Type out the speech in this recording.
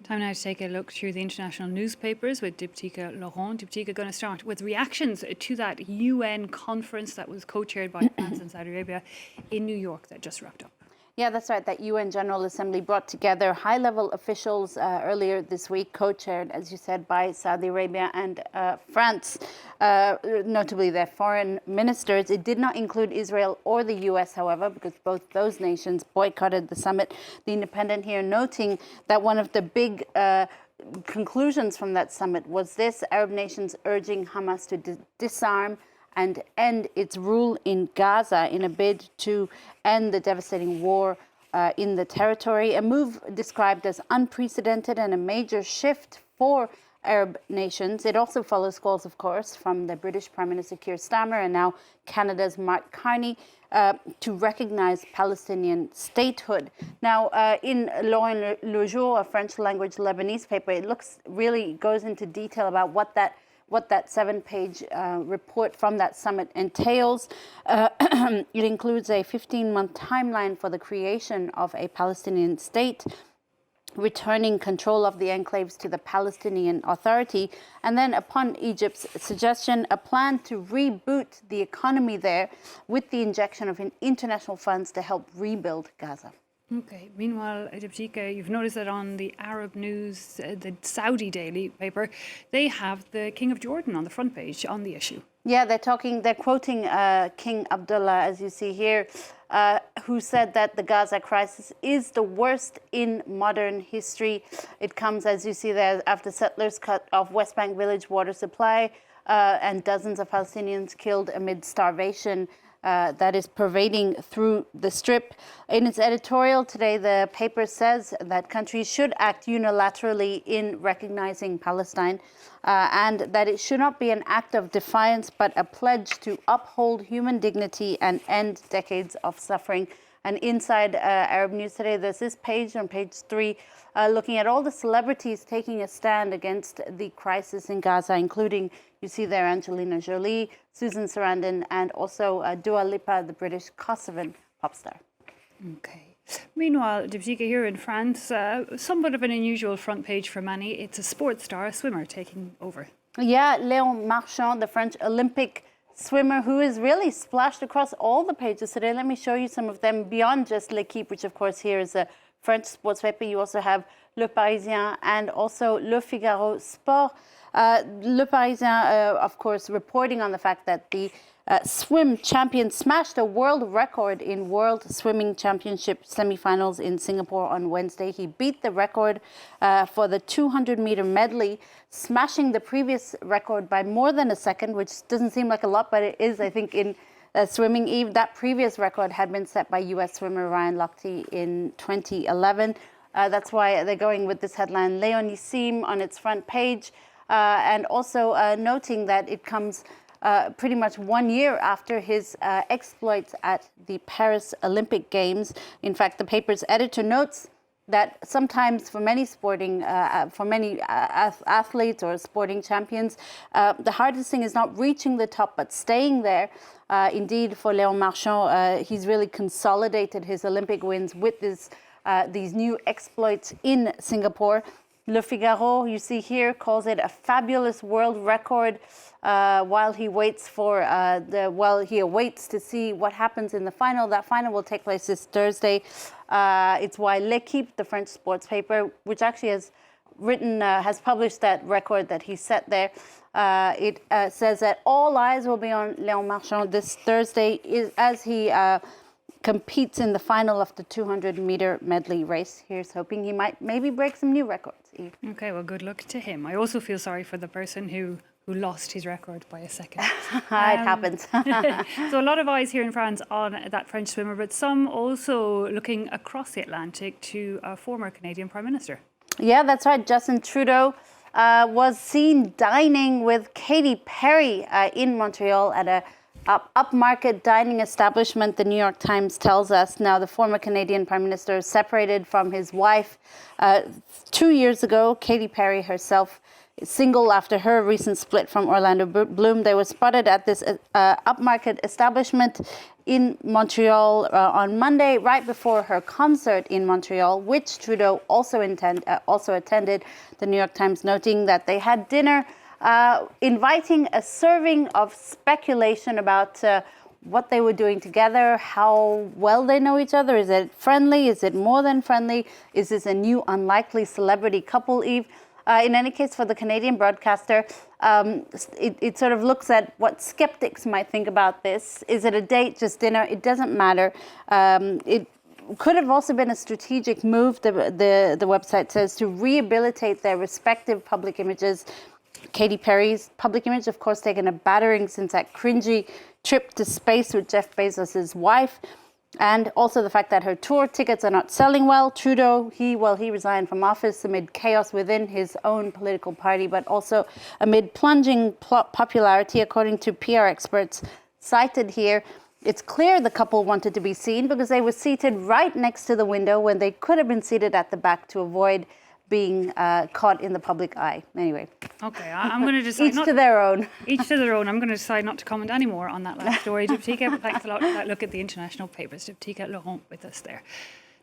Time now to take a look through the international newspapers with Diptyque Laurent. Diptyque, going to start with reactions to that UN conference that was co-chaired by France and Saudi Arabia in New York that just wrapped up. Yeah, that's right. That UN General Assembly brought together high-level officials earlier this week, co-chaired, as you said, by Saudi Arabia and France, notably their foreign ministers. It did not include Israel or the US, however, because both those nations boycotted the summit. The Independent here noting that one of the big conclusions from that summit was this: Arab nations urging Hamas to disarm and end its rule in Gaza in a bid to end the devastating war in the territory, a move described as unprecedented and a major shift for Arab nations. It also follows calls, of course, from the British Prime Minister Keir Starmer and now Canada's Mark Carney to recognize Palestinian statehood. Now, in Le Jour, a French-language Lebanese paper, it really goes into detail about what that 7-page report from that summit entails. It includes a 15-month timeline for the creation of a Palestinian state, returning control of the enclaves to the Palestinian Authority, and then, upon Egypt's suggestion, a plan to reboot the economy there with the injection of international funds to help rebuild Gaza. Okay. Meanwhile, Diptyque, you've noticed that on the Arab news, the Saudi daily paper, they have the King of Jordan on the front page on the issue. Yeah, they're quoting King Abdullah, as you see here, who said that the Gaza crisis is the worst in modern history. It comes, as you see there, after settlers cut off West Bank village water supply and dozens of Palestinians killed amid starvation that is pervading through the Strip. In its editorial today, the paper says that countries should act unilaterally in recognizing Palestine and that it should not be an act of defiance, but a pledge to uphold human dignity and end decades of suffering. And inside Arab News today, there's this page on page 3, looking at all the celebrities taking a stand against the crisis in Gaza, including, you see there, Angelina Jolie, Susan Sarandon, and also Dua Lipa, the British Kosovan pop star. Okay. Meanwhile, Diptyque, here in France, somewhat of an unusual front page for many. It's a sports star, a swimmer, taking over. Yeah, Léon Marchand, the French Olympic swimmer, who is really splashed across all the pages today. Let me show you some of them beyond just L'Équipe, which of course here is a French sports paper. You also have Le Parisien and also Le Figaro Sport. Le Parisien, of course, reporting on the fact that the swim champion smashed a world record in World Swimming Championship semifinals in Singapore on Wednesday. He beat the record for the 200-meter medley, smashing the previous record by more than a second, which doesn't seem like a lot, but it is, I think, in swimming. Eve, that previous record had been set by U.S. swimmer Ryan Lochte in 2011. That's why they're going with this headline, Léon Nissim, on its front page, and also noting that it comes pretty much 1 year after his exploits at the Paris Olympic Games. In fact, the paper's editor notes that sometimes for many athletes or sporting champions, the hardest thing is not reaching the top, but staying there. Indeed, for Léon Marchand, he's really consolidated his Olympic wins with these new exploits in Singapore. Le Figaro, you see here, calls it a fabulous world record while he awaits to see what happens in the final. That final will take place this Thursday. It's why L'Équipe, the French sports paper, which actually has published that record that he set there. It says that all eyes will be on Léon Marchand this Thursday as he competes in the final of the 200-meter medley race. Here's hoping he might maybe break some new records. Eve. Okay, well, good luck to him. I also feel sorry for the person who lost his record by a second. It happens. So a lot of eyes here in France on that French swimmer, but some also looking across the Atlantic to a former Canadian Prime Minister. Yeah, that's right. Justin Trudeau was seen dining with Katy Perry in Montreal at a upmarket dining establishment, the New York Times tells us. Now, the former Canadian Prime Minister separated from his wife 2 years ago. Katy Perry herself single after her recent split from Orlando Bloom. They were spotted at this upmarket establishment in Montreal on Monday, right before her concert in Montreal, which Trudeau also attended. The New York Times noting that they had dinner, inviting a serving of speculation about what they were doing together, how well they know each other. Is it friendly? Is it more than friendly? Is this a new unlikely celebrity couple, Eve? In any case, for the Canadian broadcaster, it sort of looks at what skeptics might think about this. Is it a date, just dinner? It doesn't matter. It could have also been a strategic move, the website says, to rehabilitate their respective public images. Katy Perry's public image, of course, taken a battering since that cringy trip to space with Jeff Bezos' wife. And also the fact that her tour tickets are not selling well. Trudeau, he resigned from office amid chaos within his own political party, but also amid plunging popularity, according to PR experts cited here. It's clear the couple wanted to be seen because they were seated right next to the window when they could have been seated at the back to avoid being caught in the public eye. Anyway. Okay, I'm going to decide. Each to their own. Each to their own. I'm going to decide not to comment any more on that last story, Diptyka. But thanks a lot for that look at the international papers. Diptyka Laurent with us there.